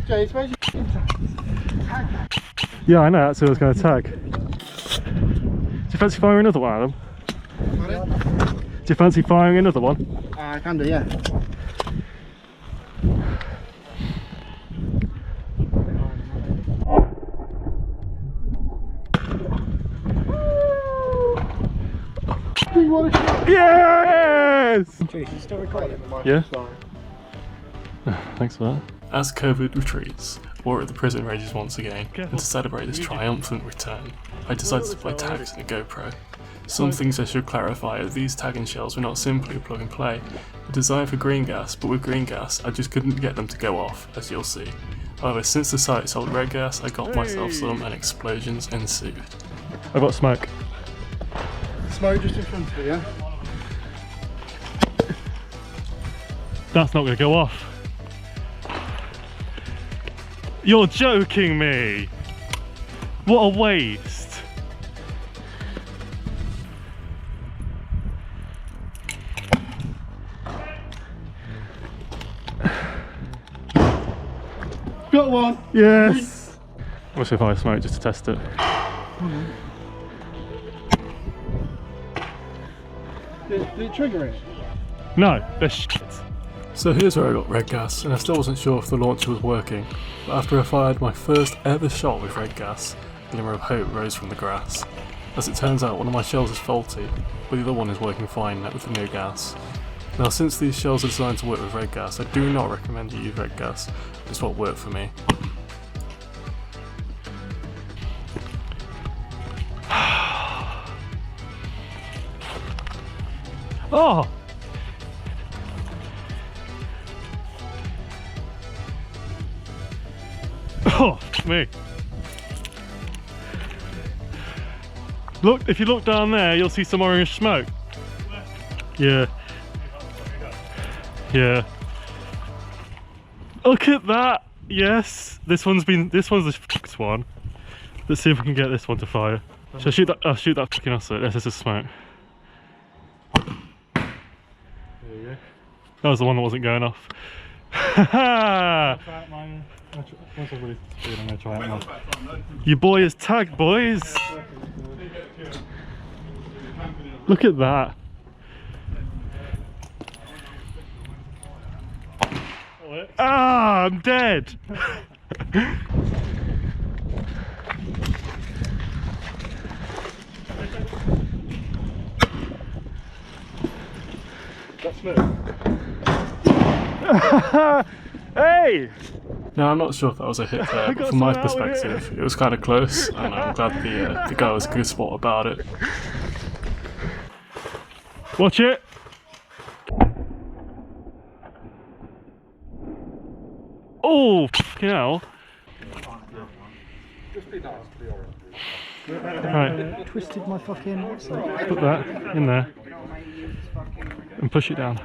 Jace, where's your tag? Yeah, I know, that's who I was going to tag. Do you fancy firing another one, Adam? Pardon? Do you fancy firing another one? I can do, yeah. Do you want to shot? Yes! Jace, you still recording? Yeah. Thanks for that. As COVID retreats, we're at the prison rages once again, and to celebrate this triumphant return, I decided to play tags in a GoPro. Some things I should clarify are these Taginn shells were not simply a plug and play. They're designed for green gas, but with green gas I just couldn't get them to go off, as you'll see. However, since the site sold red gas, I got myself some and explosions ensued. I got smoke. Smoke just in front of you, yeah? That's not going to go off. You're joking me! What a waste! Got one! Yes! What's if I smoke just to test it? Did it trigger it? No, they're shit. So here's where I got red gas, and I still wasn't sure if the launcher was working, but after I fired my first ever shot with red gas, a glimmer of hope rose from the grass. As it turns out, one of my shells is faulty, but the other one is working fine now with the new gas. Now since these shells are designed to work with red gas, I do not recommend you use red gas, it's what worked for me. Oh! Oh, me. Look, if you look down there, you'll see some orange smoke. Yeah. Yeah. Look at that! Yes! This one's the fucked one. Let's see if we can get this one to fire. Shall I shoot that? I'll shoot that fucking asset. This is smoke. There you go. That was the one that wasn't going off. Haha! Once everybody's I'm going to try it now. Your boy is tagged, boys! Look at that! Ah, I'm dead! That's me. Hey! Now I'm not sure if that was a hit there, but from my perspective it was kind of close, and I'm glad the guy was a good spot about it. Watch it! Oh, fucking hell. Right. Twisted my fucking... Put that in there. And push it down.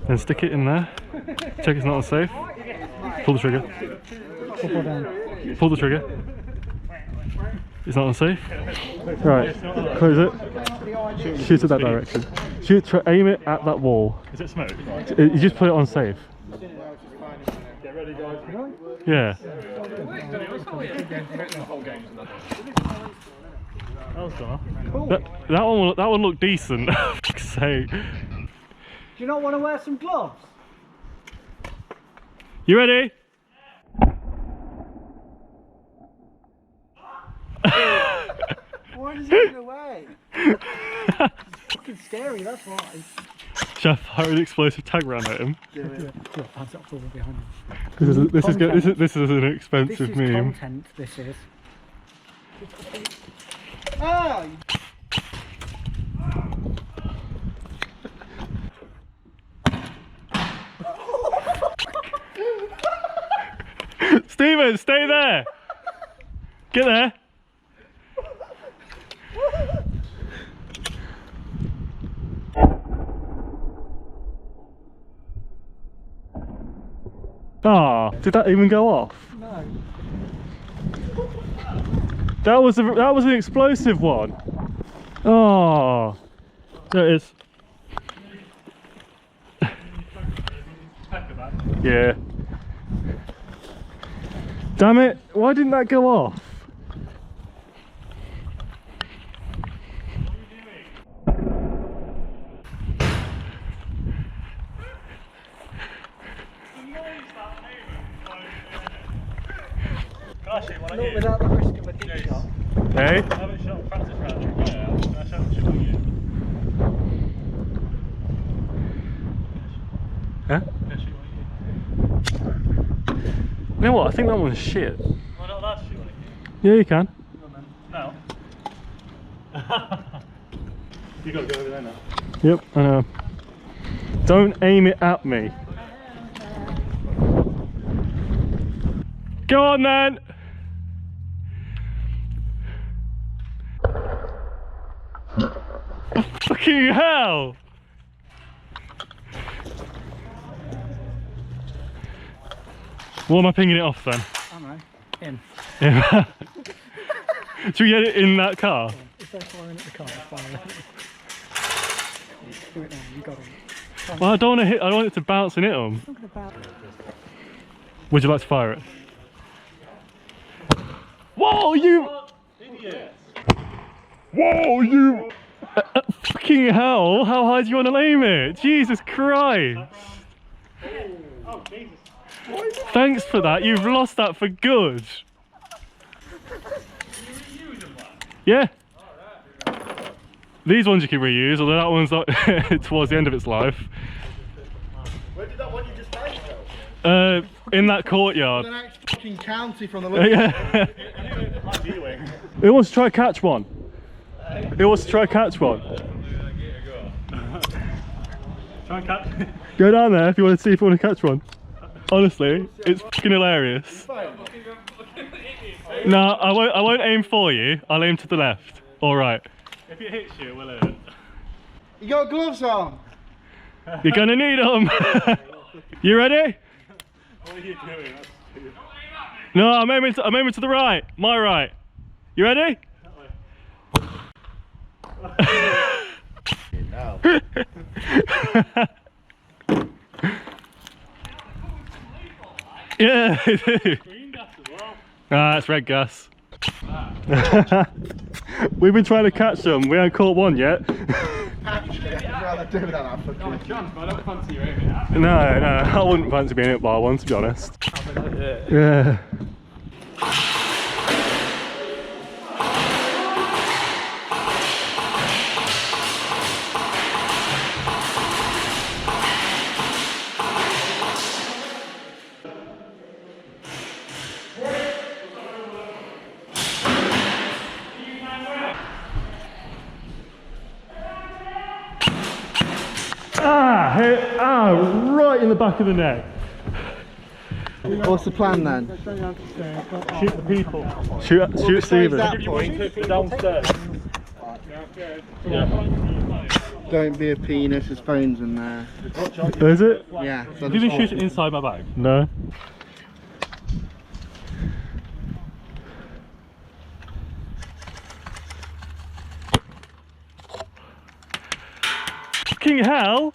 Then stick it in there. Check it's not unsafe. Pull the trigger. Pull the trigger. It's not unsafe. Right. Close it. Shoot it that direction. Aim it at that wall. Is it smoke? You just put it on safe. Get ready, guys. Yeah. That one looked decent. For fuck's sake. Do you not want to wear some gloves? You ready? Why does it get away? It's fucking scary, that's why. Shall I fire an explosive tag round at him? Do it. Hands up forward behind him. This is an expensive meme. Content, this is. Ah! Steven, stay there! Get there! Ah, did that even go off? No. That was an explosive one. Oh, there it is. Yeah. Damn it, why didn't that go off? Not without the risk of a dick shot. Hey? I haven't shot practice round. Yeah, I shot you. Huh? You know what, I think that one's shit. Am I not allowed to shoot on it? Yeah, you can. No. You got to go over there now. Yep, I know. Don't aim it at me. Go on then! Fucking hell! What am I pinging it off then? I don't know. In. Yeah. Should we get it in that car? If they're firing at the car, fire at it. Do it now, you got it. Well, I don't want to hit. I don't want it to bounce and hit them. Talking about. Would you like to fire it? Whoa, you! Idiot! Whoa, you! Fucking hell! How high do you want to aim it? Jesus Christ! Oh, Jesus. Thanks for that. You've lost that for good. Yeah. These ones you can reuse, although that one's not towards the end of its life. Where did that one you just find go? In that courtyard. An actual fucking county from the look. Yeah. Who wants to try catch one? Who wants to try catch one? Try and catch. Go down there if you want to see if you want to catch one. Honestly, it's fucking hilarious. No, I won't aim for you. I'll aim to the left. All right. If it hits you, we'll hit. You got gloves on? You're gonna need them. You ready? What are you doing? That's stupid. No, I'm aiming to the right. My right. You ready? No. Yeah, I do. Green gas as well. Ah, it's red gas. We've been trying to catch them. We haven't caught one yet. Actually, I'd rather do that. I fucking. Chance, but I don't fancy you aiming at. No, I wouldn't fancy being hit by one, to be honest. Yeah. Right in the back of the neck. What's the plan then? Shoot the people. Shoot Steven. That point, Downstairs. don't be a penis. His phone's in there. Is it? Yeah. So Did you shoot it inside my bag? No. Fucking hell!